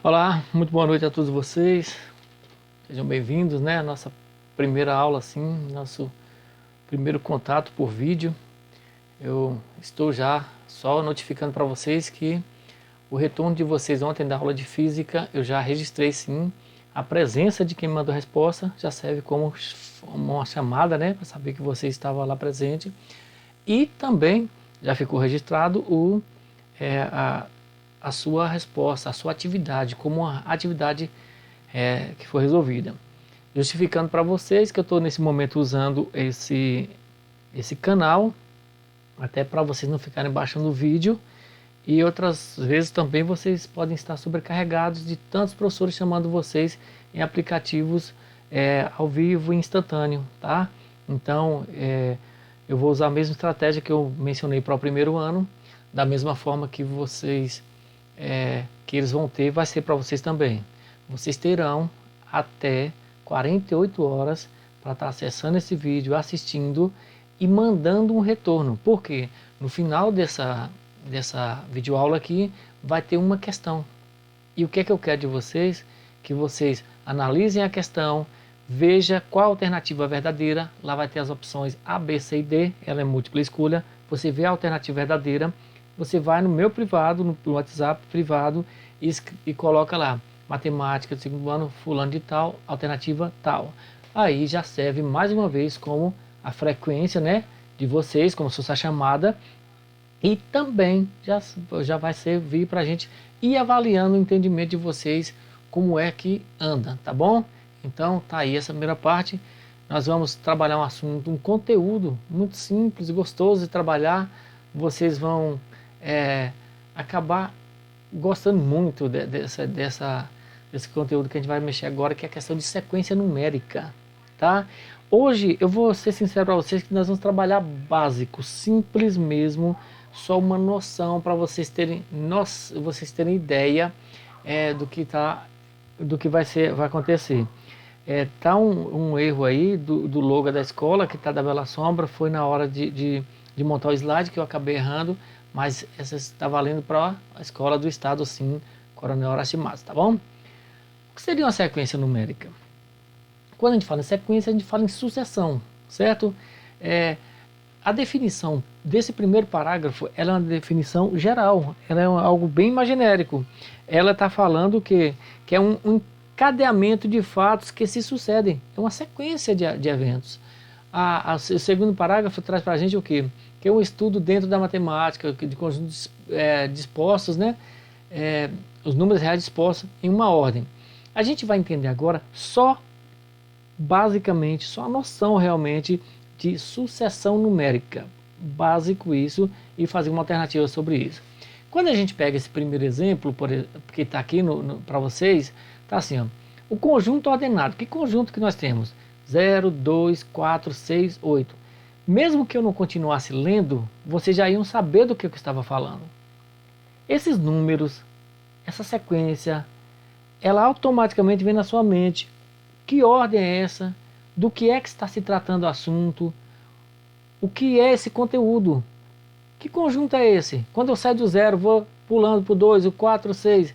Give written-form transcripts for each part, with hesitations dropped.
Olá, muito boa noite a todos vocês. Sejam bem-vindos, né? A nossa primeira aula, assim, nosso primeiro contato por vídeo. Eu estou já só notificando para vocês que o retorno de vocês ontem da aula de física, eu já registrei sim. A presença de quem mandou a resposta já serve como uma chamada, né? Para saber que você estava lá presente. E também já ficou registrado a sua resposta, a sua atividade, como uma atividade que foi resolvida. Justificando para vocês que eu estou nesse momento usando esse canal, até para vocês não ficarem baixando o vídeo, e outras vezes também vocês podem estar sobrecarregados de tantos professores chamando vocês em aplicativos ao vivo e instantâneo, tá? Então, eu vou usar a mesma estratégia que eu mencionei para o primeiro ano, da mesma forma que vocês que eles vão ter, vai ser para vocês também. Vocês terão até 48 horas para estar acessando esse vídeo, assistindo e mandando um retorno. Porque no final dessa videoaula aqui vai ter uma questão. E o que é que eu quero de vocês? Que vocês analisem a questão, veja qual a alternativa verdadeira. Lá vai ter as opções A, B, C e D, ela é múltipla escolha. Você vê a alternativa verdadeira, você vai no meu privado, no WhatsApp privado e coloca lá, matemática do segundo ano, fulano de tal, alternativa tal. Aí já serve mais uma vez como a frequência, né, de vocês, como se fosse a chamada, e também já vai servir para a gente ir avaliando o entendimento de vocês, como é que anda, tá bom? Então tá aí essa primeira parte. Nós vamos trabalhar um assunto, um conteúdo muito simples e gostoso de trabalhar. Vocês vão acabar gostando muito desse conteúdo que a gente vai mexer agora, que é a questão de sequência numérica, tá? Hoje eu vou ser sincero para vocês que nós vamos trabalhar básico, simples mesmo, só uma noção para vocês terem ideia do que vai acontecer. Tá um erro aí do logo da escola, que tá da Bela Sombra, foi na hora de montar o slide que eu acabei errando, mas essa está valendo para a escola do estado, sim, Coronel Arachimato, tá bom? O que seria uma sequência numérica? Quando a gente fala em sequência, a gente fala em sucessão, certo? A definição desse primeiro parágrafo, ela é uma definição geral, ela é algo bem imaginérico. Ela está falando que é um encadeamento de fatos que se sucedem, é uma sequência de eventos. O segundo parágrafo traz para a gente o quê? Que é um estudo dentro da matemática, de conjuntos dispostos, né? Os números reais dispostos em uma ordem. A gente vai entender agora basicamente, só a noção realmente de sucessão numérica. Básico isso, e fazer uma alternativa sobre isso. Quando a gente pega esse primeiro exemplo, que está aqui para vocês, está assim, ó, o conjunto ordenado. Que conjunto que nós temos? 0, 2, 4, 6, 8. Mesmo que eu não continuasse lendo, vocês já iam saber do que eu estava falando. Esses números, essa sequência, ela automaticamente vem na sua mente. Que ordem é essa? Do que é que está se tratando o assunto? O que é esse conteúdo? Que conjunto é esse? Quando eu saio do 0, vou pulando para o 2, o 4, o 6.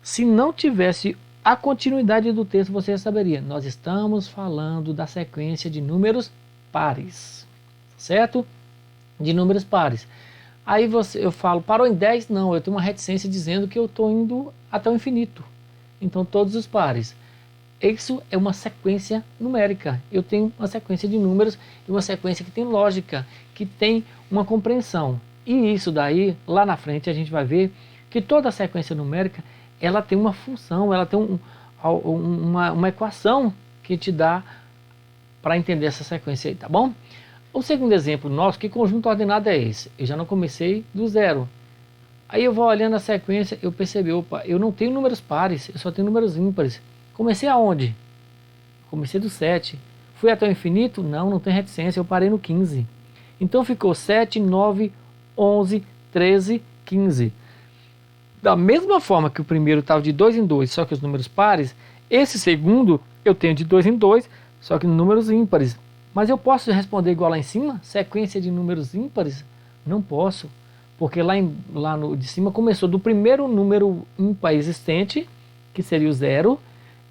Se não tivesse a continuidade do texto, você já saberia. Nós estamos falando da sequência de números pares, certo? De números pares. Aí eu falo, parou em 10? Não, eu tenho uma reticência dizendo que eu estou indo até o infinito. Então todos os pares. Isso é uma sequência numérica. Eu tenho uma sequência de números e uma sequência que tem lógica, que tem uma compreensão. E isso daí, lá na frente, a gente vai ver que toda a sequência numérica, ela tem uma função, ela tem uma equação que te dá para entender essa sequência aí, tá bom? O segundo exemplo nosso, que conjunto ordenado é esse? Eu já não comecei do 0. Aí eu vou olhando a sequência, eu percebi, opa, eu não tenho números pares, eu só tenho números ímpares. Comecei aonde? Comecei do 7. Fui até o infinito? Não tem reticência, eu parei no 15. Então ficou 7, 9, 11, 13, 15. Da mesma forma que o primeiro estava de 2 em 2, só que os números pares, esse segundo eu tenho de 2 em 2, só que números ímpares. Mas eu posso responder igual lá em cima? Sequência de números ímpares? Não posso, Porque lá no de cima começou do primeiro número ímpar existente, que seria o 0,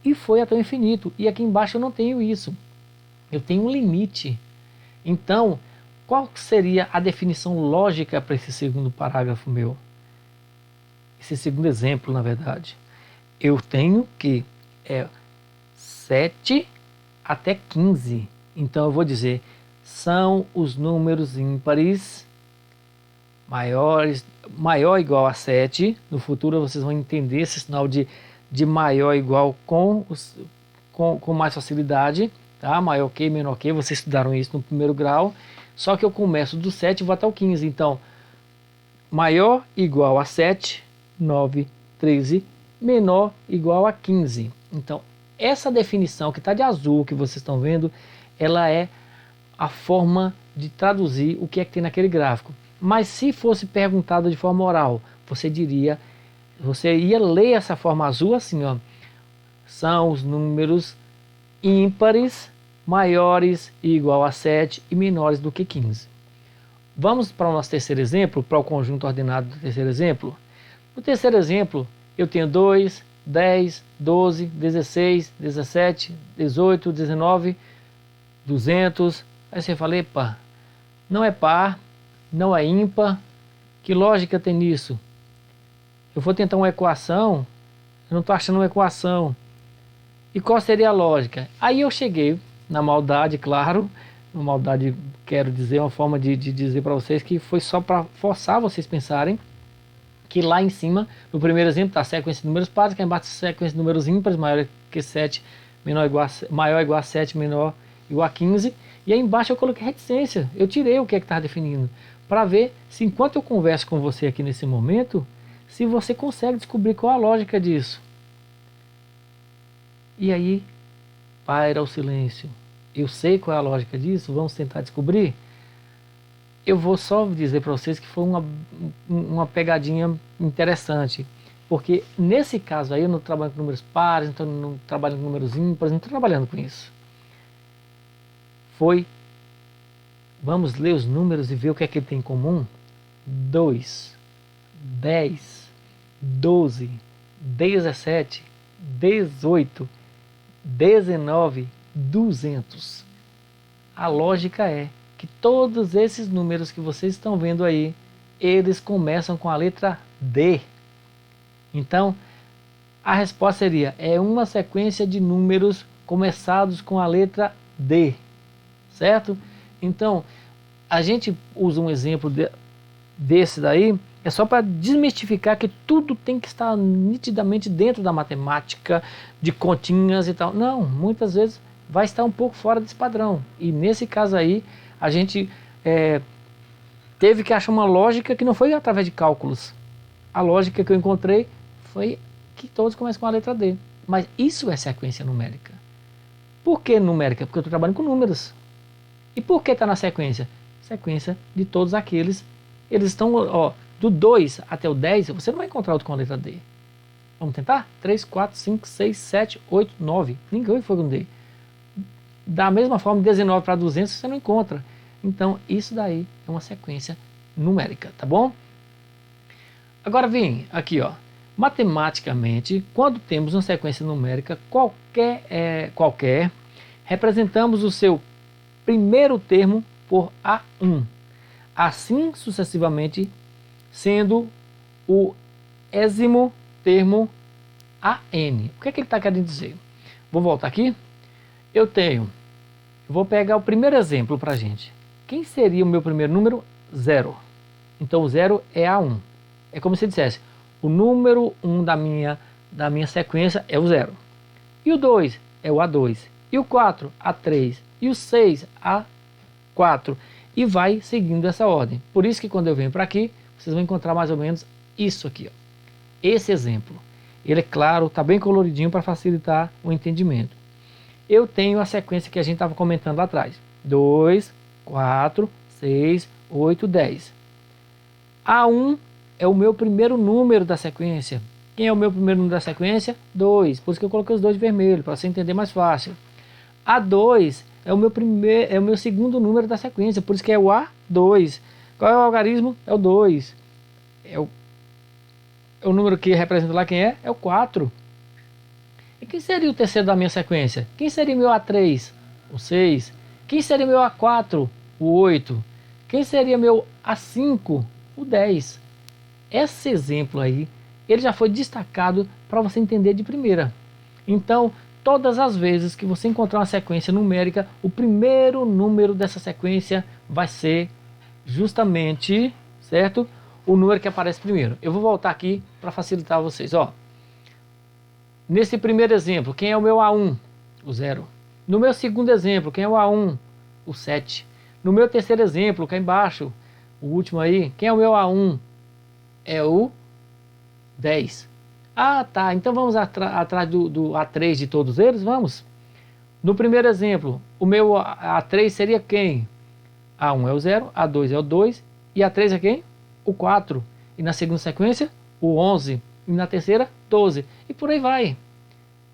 e foi até o infinito. E aqui embaixo eu não tenho isso. Eu tenho um limite. Então, qual seria a definição lógica para esse segundo parágrafo meu? Esse segundo exemplo, na verdade. Eu tenho que 7 até 15. Então eu vou dizer, são os números ímpares maior ou igual a 7. No futuro vocês vão entender esse sinal de maior ou igual com mais facilidade. Tá? Maior que, menor que, vocês estudaram isso no primeiro grau. Só que eu começo do 7 e vou até o 15. Então, maior ou igual a 7, 9, 13, menor ou igual a 15. Então, essa definição que está de azul, que vocês estão vendo, ela é a forma de traduzir o que é que tem naquele gráfico. Mas se fosse perguntado de forma oral, você ia ler essa forma azul assim, ó. São os números ímpares maiores e igual a 7 e menores do que 15. Vamos para o nosso terceiro exemplo, para o conjunto ordenado do terceiro exemplo. No terceiro exemplo, eu tenho 2, 10, 12, 16, 17, 18, 19, 200. Aí você fala, epa, não é par, não é ímpar, que lógica tem nisso? Eu vou tentar uma equação, eu não estou achando uma equação. E qual seria a lógica? Aí eu cheguei, na maldade, claro, na maldade quero dizer, uma forma de dizer para vocês que foi só para forçar vocês pensarem que lá em cima, no primeiro exemplo, está a sequência de números pares, que embaixo está a sequência de números ímpares, maior que 7, maior igual a 7, menor igual a 15, e aí embaixo eu coloquei reticência, eu tirei o que é que estava definindo, para ver se enquanto eu converso com você aqui nesse momento, se você consegue descobrir qual a lógica disso. E aí, paira o silêncio. Eu sei qual é a lógica disso, vamos tentar descobrir? Eu vou só dizer para vocês que foi uma pegadinha interessante, porque nesse caso aí eu não trabalho com números pares, então não trabalho com números ímpares, não estou trabalhando com isso. Vamos ler os números e ver o que é que ele tem em comum? 2, 10, 12, 17, 18, 19, 200. A lógica é que todos esses números que vocês estão vendo aí, eles começam com a letra D. Então, a resposta seria, é uma sequência de números começados com a letra D, certo? Então, a gente usa um exemplo desse daí, é só para desmistificar que tudo tem que estar nitidamente dentro da matemática, de continhas e tal. Não, muitas vezes vai estar um pouco fora desse padrão. E nesse caso aí, a gente teve que achar uma lógica que não foi através de cálculos. A lógica que eu encontrei foi que todos começam com a letra D. Mas isso é sequência numérica. Por que numérica? Porque eu estou trabalhando com números. E por que está na sequência? Sequência de todos aqueles. Eles estão, ó, do 2 até o 10, você não vai encontrar outro com a letra D. Vamos tentar? 3, 4, 5, 6, 7, 8, 9. Ninguém foi com D. Da mesma forma, 19 para 200 você não encontra. Então, isso daí é uma sequência numérica, tá bom? Agora vem aqui, ó. Matematicamente, quando temos uma sequência numérica qualquer, representamos o seu primeiro termo por A1. Assim sucessivamente, sendo o ésimo termo AN. O que é que ele está querendo dizer? Vou voltar aqui. Vou pegar o primeiro exemplo para a gente. Quem seria o meu primeiro número? 0. Então o 0 é A1. É como se dissesse, o número 1 da minha sequência é o 0. E o 2 é o A2. E o 4, A3. E o 6, A4. E vai seguindo essa ordem. Por isso que quando eu venho para aqui, vocês vão encontrar mais ou menos isso aqui, ó. Esse exemplo. Ele é claro, está bem coloridinho para facilitar o entendimento. Eu tenho a sequência que a gente estava comentando lá atrás. 2, 4, 6, 8, 10. A1 é o meu primeiro número da sequência. Quem é o meu primeiro número da sequência? 2. Por isso que eu coloquei os dois vermelhos, para você entender mais fácil. A2 é o meu segundo número da sequência, por isso que é o A2. Qual é o algarismo? É o 2. é o número que representa lá quem é? É o 4. E quem seria o terceiro da minha sequência? Quem seria meu A3? O 6. Quem seria meu A4? O 8. Quem seria meu A5? O 10. Esse exemplo aí, ele já foi destacado para você entender de primeira. Então, todas as vezes que você encontrar uma sequência numérica, o primeiro número dessa sequência vai ser justamente, certo? O número que aparece primeiro. Eu vou voltar aqui para facilitar vocês. Ó, nesse primeiro exemplo, quem é o meu A1? O 0. No meu segundo exemplo, quem é o A1? O 7. No meu terceiro exemplo, cá embaixo, o último aí, quem é o meu A1? É o 10. Ah, tá. Então vamos atrás do A3 de todos eles? Vamos. No primeiro exemplo, o meu A3 seria quem? A1 é o 0, A2 é o 2 e A3 é quem? O 4. E na segunda sequência, o 11. E na terceira, 12. E por aí vai.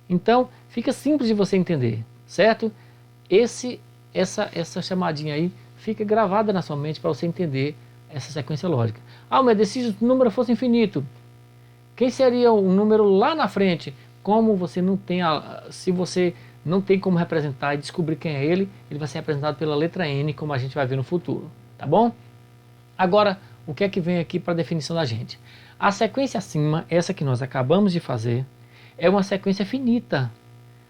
Então, fica simples de você entender, certo? Essa chamadinha aí fica gravada na sua mente para você entender essa sequência lógica. Ah, mas se o número fosse infinito, quem seria o número lá na frente? Como você não tem se você não tem como representar e descobrir quem é ele, ele vai ser representado pela letra N, como a gente vai ver no futuro, tá bom? Agora, o que é que vem aqui para a definição da gente? A sequência acima, essa que nós acabamos de fazer, é uma sequência finita.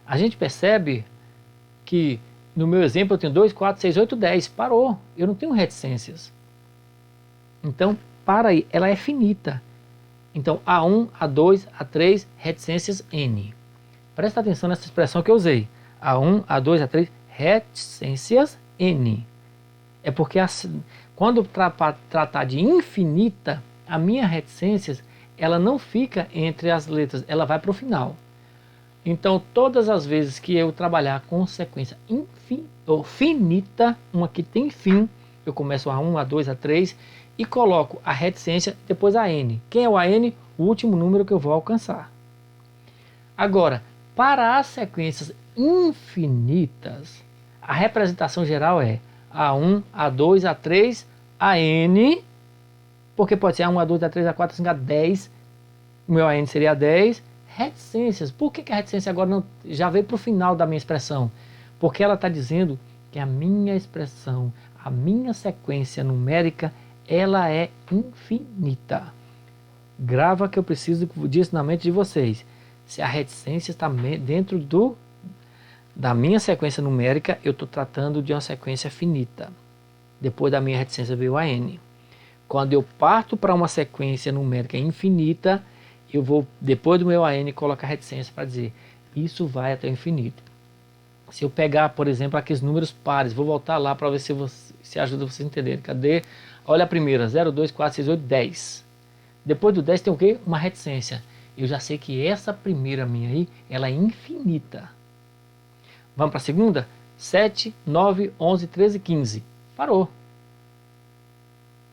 A gente percebe que no meu exemplo eu tenho 2, 4, 6, 8, 10. Parou. Eu não tenho reticências. Então, para aí. Ela é finita. Então, A1, A2, A3, reticências N. Presta atenção nessa expressão que eu usei. A1, A2, A3, reticências N. É porque quando tratar de infinita, a minha reticências, ela não fica entre as letras, ela vai para o final. Então, todas as vezes que eu trabalhar com sequência finita, uma que tem fim, eu começo A1, A2, A3 e coloco a reticência, depois a N. Quem é o AN? O último número que eu vou alcançar. Agora, para as sequências infinitas, a representação geral é A1, A2, A3, AN, porque pode ser A1, A2, A3, A4, A5, A10, o meu AN seria A10, reticências. Por que a reticência agora não já veio para o final da minha expressão? Porque ela está dizendo que a minha expressão, a minha sequência numérica, ela é infinita. Grava que eu preciso disso na mente de vocês. Se a reticência está dentro da minha sequência numérica, eu estou tratando de uma sequência finita. Depois da minha reticência veio a N. Quando eu parto para uma sequência numérica infinita, eu vou, depois do meu AN, colocar reticência para dizer isso vai até o infinito. Se eu pegar, por exemplo, aqueles números pares, vou voltar lá para ver se ajuda vocês a entenderem. Cadê? Olha a primeira, 0, 2, 4, 6, 8, 10. Depois do 10 tem o quê? Uma reticência. Eu já sei que essa primeira minha aí, ela é infinita. Vamos para a segunda? 7, 9, 11, 13, 15. Parou.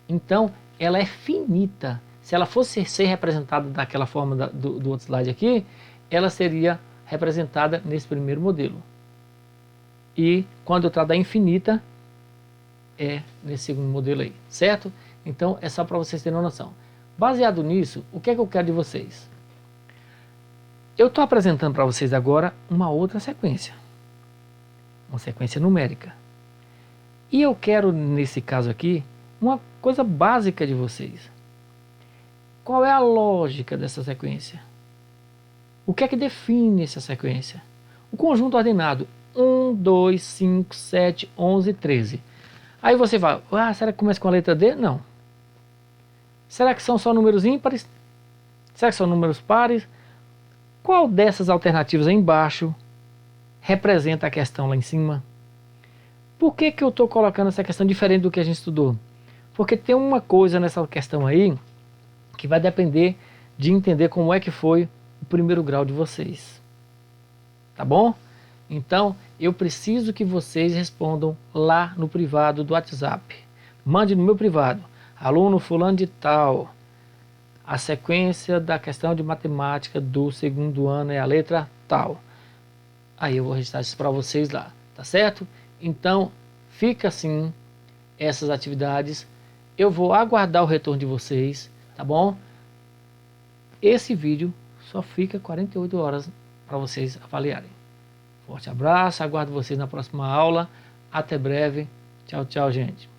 Então, ela é finita. Se ela fosse ser representada daquela forma do outro slide aqui, ela seria representada nesse primeiro modelo. E quando eu trato da infinita, é nesse segundo modelo aí, certo? Então, é só para vocês terem uma noção. Baseado nisso, o que é que eu quero de vocês? Eu estou apresentando para vocês agora uma outra sequência. Uma sequência numérica. E eu quero, nesse caso aqui, uma coisa básica de vocês. Qual é a lógica dessa sequência? O que é que define essa sequência? O conjunto ordenado 1, 2, 5, 7, 11, 13. Aí você vai, será que começa com a letra D? Não. Será que são só números ímpares? Será que são números pares? Qual dessas alternativas aí embaixo representa a questão lá em cima? Por que eu estou colocando essa questão diferente do que a gente estudou? Porque tem uma coisa nessa questão aí que vai depender de entender como é que foi o primeiro grau de vocês. Tá bom? Então, eu preciso que vocês respondam lá no privado do WhatsApp. Mande no meu privado. Aluno fulano de tal. A sequência da questão de matemática do segundo ano é a letra tal. Aí eu vou registrar isso para vocês lá. Tá certo? Então, fica assim essas atividades. Eu vou aguardar o retorno de vocês. tá bom? Esse vídeo só fica 48 horas para vocês avaliarem. Forte abraço, aguardo vocês na próxima aula. Até breve. Tchau, tchau, gente.